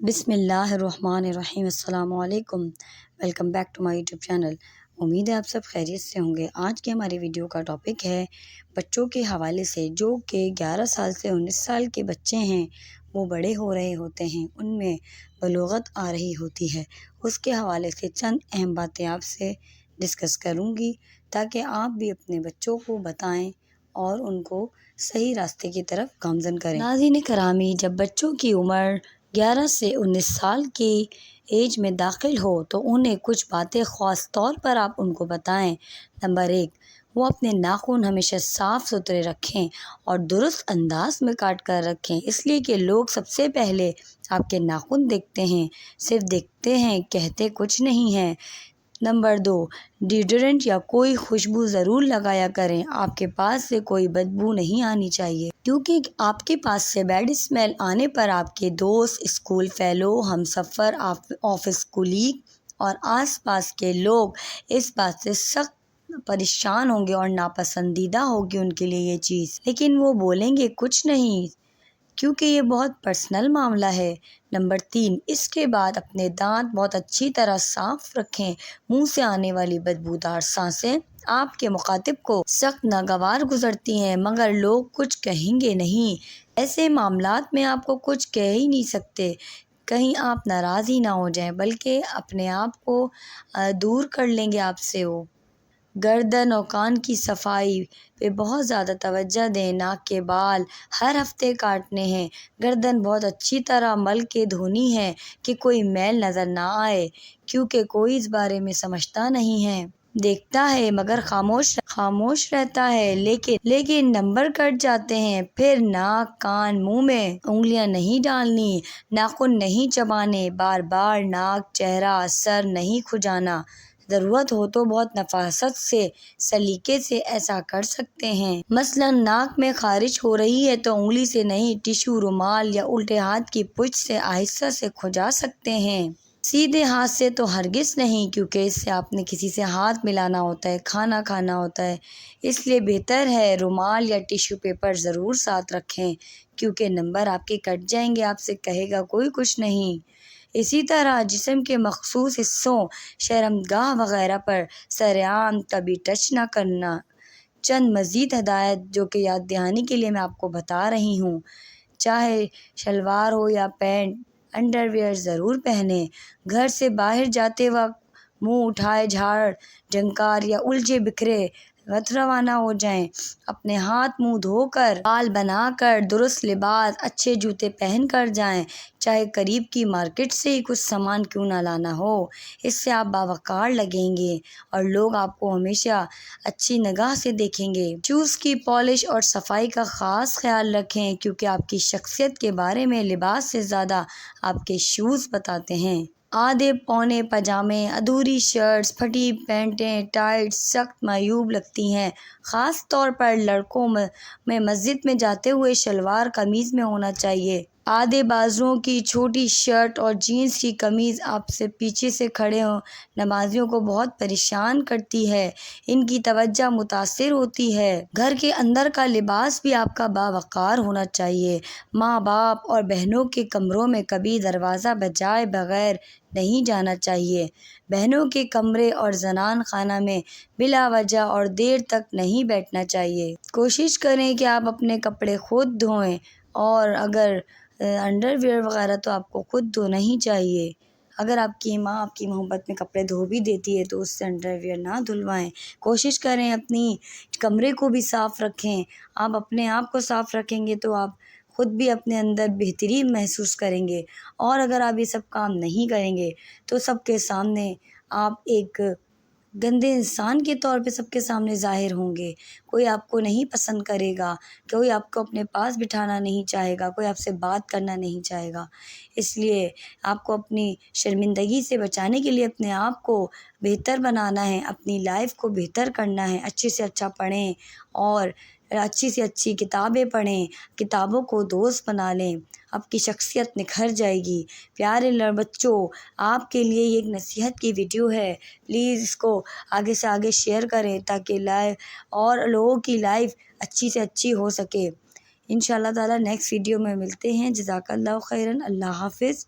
بسم اللہ الرحمن الرحیم۔ السلام علیکم، welcome back to my YouTube channel. امید ہے آپ سب خیریت سے ہوں گے۔ آج کے ہماری ویڈیو کا ٹاپک ہے بچوں کے حوالے سے، جو کہ 11 سال سے 19 سال کے بچے ہیں، وہ بڑے ہو رہے ہوتے ہیں، ان میں بلوغت آ رہی ہوتی ہے۔ اس کے حوالے سے چند اہم باتیں آپ سے ڈسکس کروں گی تاکہ آپ بھی اپنے بچوں کو بتائیں اور ان کو صحیح راستے کی طرف گامزن کریں۔ ناظرین کرامی، جب بچوں کی عمر 11 سے 19 سال کی ایج میں داخل ہو تو انہیں کچھ باتیں خاص طور پر آپ ان کو بتائیں۔ نمبر 1، وہ اپنے ناخن ہمیشہ صاف ستھرے رکھیں اور درست انداز میں کاٹ کر رکھیں، اس لیے کہ لوگ سب سے پہلے آپ کے ناخن دیکھتے ہیں، صرف دیکھتے ہیں، کہتے کچھ نہیں ہیں۔ نمبر 2، ڈیوڈرنٹ یا کوئی خوشبو ضرور لگایا کریں۔ آپ کے پاس سے کوئی بدبو نہیں آنی چاہیے، کیونکہ آپ کے پاس سے بیڈ اسمیل آنے پر آپ کے دوست، اسکول فیلو، ہم سفر، آفس کولیگ اور آس پاس کے لوگ اس بات سے سخت پریشان ہوں گے اور ناپسندیدہ ہوگی ان کے لیے یہ چیز، لیکن وہ بولیں گے کچھ نہیں کیونکہ یہ بہت پرسنل معاملہ ہے۔ نمبر 3، اس کے بعد اپنے دانت بہت اچھی طرح صاف رکھیں۔ منہ سے آنے والی بدبودار سانسیں آپ کے مخاطب کو سخت ناگوار گزرتی ہیں، مگر لوگ کچھ کہیں گے نہیں۔ ایسے معاملات میں آپ کو کچھ کہہ ہی نہیں سکتے، کہیں آپ ناراض ہی نہ ہو جائیں، بلکہ اپنے آپ کو دور کر لیں گے آپ سے وہ۔ گردن اور کان کی صفائی پہ بہت زیادہ توجہ دیں۔ ناک کے بال ہر ہفتے کاٹنے ہیں۔ گردن بہت اچھی طرح مل کے دھونی ہے کہ کوئی میل نظر نہ آئے، کیونکہ کوئی اس بارے میں سمجھتا نہیں ہے، دیکھتا ہے مگر خاموش رہتا ہے، لیکن نمبر کٹ جاتے ہیں۔ پھر ناک، کان، منہ میں انگلیاں نہیں ڈالنی، ناخن نہیں چبانے، بار بار ناک، چہرہ، سر نہیں کھجانا۔ ضرورت ہو تو بہت نفاست سے، سلیقے سے ایسا کر سکتے ہیں۔ مثلاً ناک میں خارش ہو رہی ہے تو انگلی سے نہیں، ٹشو، رومال یا الٹے ہاتھ کی پچ سے آہستہ سے کھجا سکتے ہیں۔ سیدھے ہاتھ سے تو ہرگز نہیں، کیونکہ اس سے آپ نے کسی سے ہاتھ ملانا ہوتا ہے، کھانا کھانا ہوتا ہے، اس لیے بہتر ہے رومال یا ٹشو پیپر ضرور ساتھ رکھیں، کیونکہ نمبر آپ کے کٹ جائیں گے، آپ سے کہے گا کوئی کچھ نہیں۔ اسی طرح جسم کے مخصوص حصوں، شرمگاہ وغیرہ پر سرعام کبھی ٹچ نہ کرنا۔ چند مزید ہدایت جو کہ یاد دہانی کے لیے میں آپ کو بتا رہی ہوں، چاہے شلوار ہو یا پینٹ، انڈر ویئر ضرور پہنیں۔ گھر سے باہر جاتے وقت منہ اٹھائے جھاڑ جھنکار یا الجھے بکھرے مت روانہ ہو جائیں۔ اپنے ہاتھ منہ دھو کر، بال بنا کر، درست لباس، اچھے جوتے پہن کر جائیں، چاہے قریب کی مارکیٹ سے ہی کچھ سامان کیوں نہ لانا ہو۔ اس سے آپ باوقار لگیں گے اور لوگ آپ کو ہمیشہ اچھی نگاہ سے دیکھیں گے۔ شوز کی پالش اور صفائی کا خاص خیال رکھیں، کیونکہ آپ کی شخصیت کے بارے میں لباس سے زیادہ آپ کے شوز بتاتے ہیں۔ آدھے پونے پاجامے، ادھوری شرٹس، پھٹی پینٹیں، ٹائٹس سخت معیوب لگتی ہیں، خاص طور پر لڑکوں میں۔ مسجد میں جاتے ہوئے شلوار قمیض میں ہونا چاہیے۔ آدھے بازوؤں کی چھوٹی شرٹ اور جینس کی قمیض آپ سے پیچھے سے کھڑے نمازیوں کو بہت پریشان کرتی ہے، ان کی توجہ متاثر ہوتی ہے۔ گھر کے اندر کا لباس بھی آپ کا باوقار ہونا چاہیے۔ ماں باپ اور بہنوں کے کمروں میں کبھی دروازہ بجائے بغیر نہیں جانا چاہیے۔ بہنوں کے کمرے اور زنان خانہ میں بلا وجہ اور دیر تک نہیں بیٹھنا چاہیے۔ کوشش کریں کہ آپ اپنے کپڑے خود دھوئیں، اور اگر انڈر ویئر وغیرہ تو آپ کو خود دھونا ہی چاہیے۔ اگر آپ کی ماں آپ کی محبت میں کپڑے دھو بھی دیتی ہے تو اس سے انڈر ویئر نہ دھلوائیں۔ کوشش کریں اپنی کمرے کو بھی صاف رکھیں۔ آپ اپنے آپ کو صاف رکھیں گے تو آپ خود بھی اپنے اندر بہترین محسوس کریں گے، اور اگر آپ یہ سب کام نہیں کریں گے تو سب کے سامنے آپ ایک گندے انسان کے طور پہ سب کے سامنے ظاہر ہوں گے۔ کوئی آپ کو نہیں پسند کرے گا، کوئی آپ کو اپنے پاس بٹھانا نہیں چاہے گا، کوئی آپ سے بات کرنا نہیں چاہے گا۔ اس لیے آپ کو اپنی شرمندگی سے بچانے کے لیے اپنے آپ کو بہتر بنانا ہے، اپنی لائف کو بہتر کرنا ہے۔ اچھے سے اچھا پڑھیں اور اچھی سے اچھی کتابیں پڑھیں، کتابوں کو دوست بنا لیں، آپ کی شخصیت نکھر جائے گی۔ پیارے بچوں، آپ کے لیے یہ ایک نصیحت کی ویڈیو ہے، پلیز اس کو آگے سے آگے شیئر کریں تاکہ اور لوگوں کی لائف اچھی سے اچھی ہو سکے۔ انشاءاللہ تعالی نیکسٹ ویڈیو میں ملتے ہیں۔ جزاک اللہ خیراً۔ اللہ حافظ۔